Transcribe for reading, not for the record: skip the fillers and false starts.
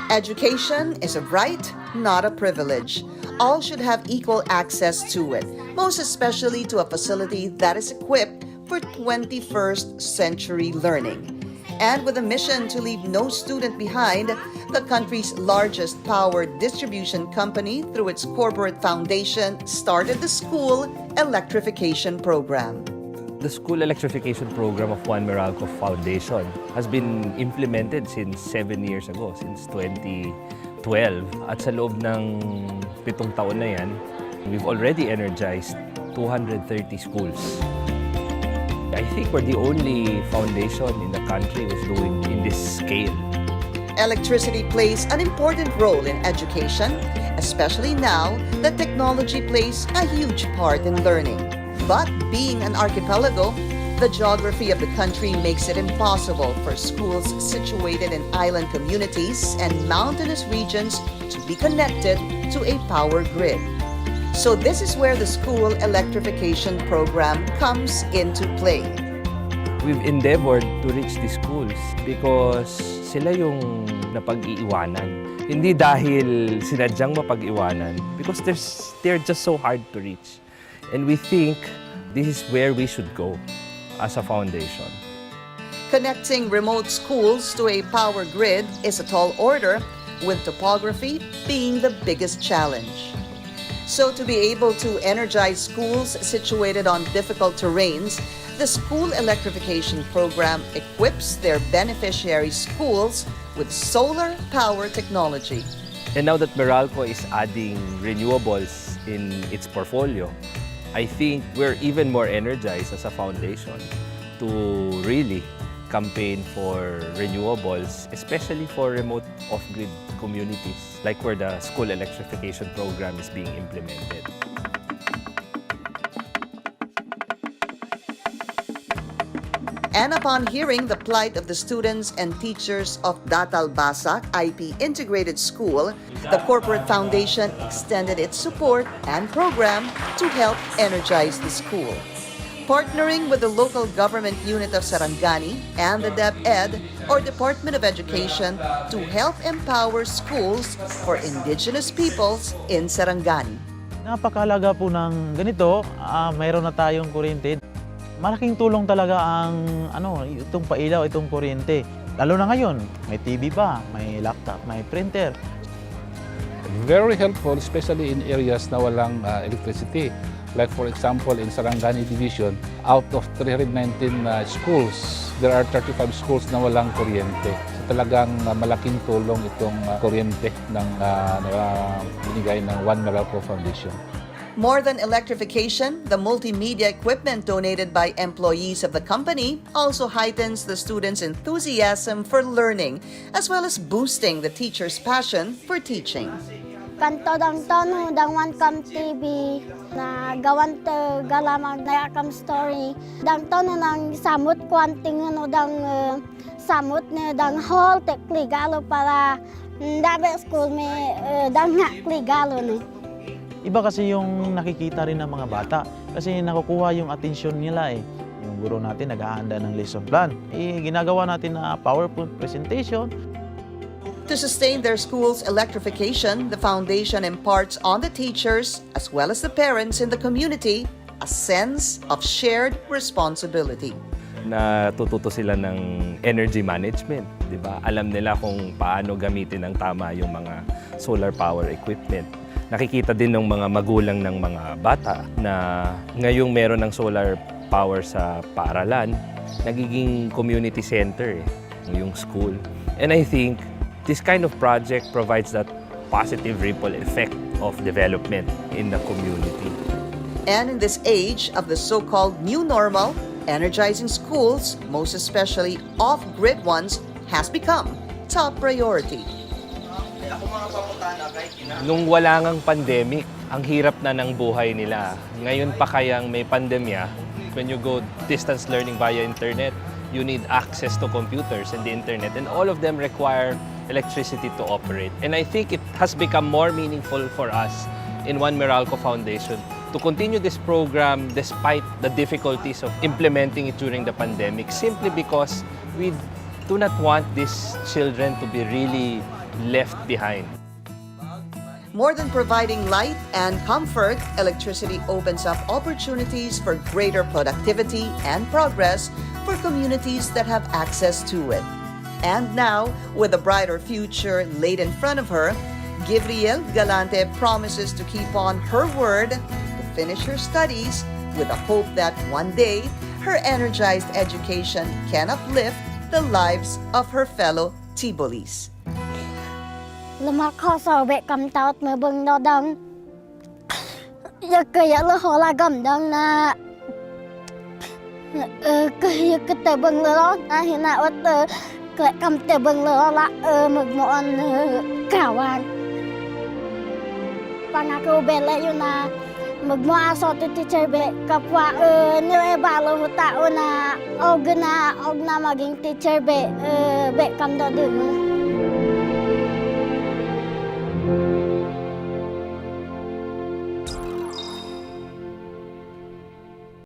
Education is a right, not a privilege. All should have equal access to it, most especially to a facility that is equipped for 21st century learning. And with a mission to leave no student behind, the country's largest power distribution company, through its corporate foundation, started the School Electrification Program. The School Electrification Program of One Meralco Foundation has been implemented since 7 years ago, since 2012. At sa loob ng 7 taon na yan, we've already energized 230 schools. I think we're the only foundation in the country who's doing in this scale. Electricity plays an important role in education, especially now that technology plays a huge part in learning. But being an archipelago, the geography of the country makes it impossible for schools situated in island communities and mountainous regions to be connected to a power grid. So this is where the School Electrification Program comes into play. We've endeavored to reach these schools because sila yung napag-iiwanan. Hindi dahil sinadyang mapag-iwanan, because they're just so hard to reach. And we think this is where we should go as a foundation. Connecting remote schools to a power grid is a tall order, with topography being the biggest challenge. So to be able to energize schools situated on difficult terrains, the School Electrification Program equips their beneficiary schools with solar power technology. And now that Meralco is adding renewables in its portfolio, I think we're even more energized as a foundation to really campaign for renewables, especially for remote off-grid communities, like where the School Electrification Program is being implemented. And upon hearing the plight of the students and teachers of Datal Basak IP Integrated School, the corporate foundation extended its support and program to help energize the school. Partnering with the local government unit of Sarangani and the DepEd, or Department of Education, to help empower schools for indigenous peoples in Sarangani. Napakahalaga po ng ganito, mayroon na tayong kuryente. Malaking tulong talaga ang itong pailaw, itong kuryente. Lalo na ngayon, may TV pa, may laptop, may printer. Very helpful, especially in areas na walang electricity. Like for example, in Sarangani Division, out of 319 schools, there are 35 schools na walang kuryente. So talagang malaking tulong itong kuryente ng binigay ng One Meralco Foundation. More than electrification, the multimedia equipment donated by employees of the company also heightens the students' enthusiasm for learning, as well as boosting the teachers' passion for teaching. Kanto dang tono dang one kam TV na gawan te galamag na kam story dang tono nang samut kwanting dang samut ne dang hall te kligalo para dabe school me dang nga kligalo ne. Iba kasi yung nakikita rin ng mga bata kasi nakukuha yung atensyon nila eh. Yung guro natin naghahanda ng lesson plan. Ginagawa natin na PowerPoint presentation. To sustain their school's electrification, the foundation imparts on the teachers, as well as the parents in the community, a sense of shared responsibility. Natututo sila ng energy management, di ba? Alam nila kung paano gamitin ng tama yung mga solar power equipment. Nakikita din ng mga magulang ng mga bata na ngayong meron ng solar power sa paaralan, nagiging community center yung school. And I think this kind of project provides that positive ripple effect of development in the community. And in this age of the so-called new normal, energizing schools, most especially off-grid ones, has become top priority. Nung wala ngang pandemic, ang hirap na ng buhay nila. Ngayon pa kayang may pandemya, when you go distance learning via internet, you need access to computers and the internet, and all of them require electricity to operate. And I think it has become more meaningful for us in One Meralco Foundation to continue this program despite the difficulties of implementing it during the pandemic, simply because we do not want these children to be really left behind. More than providing light and comfort, electricity opens up opportunities for greater productivity and progress for communities that have access to it. And now, with a brighter future laid in front of her, Gabrielle Galante promises to keep on her word, to finish her studies, with a hope that one day, her energized education can uplift the lives of her fellow Tibolis. Lama kho so be kam taut me bung no dang. Ya ke ya lo ho la gam dang na. Ke ya ke te bung lo na hi na wat ke kam te bung lo la mực mo an kawan. Panga ko be le yu na mực mo aso tu teacher be kapwa ne e ba lo ta na og na maging teacher be kam do dun.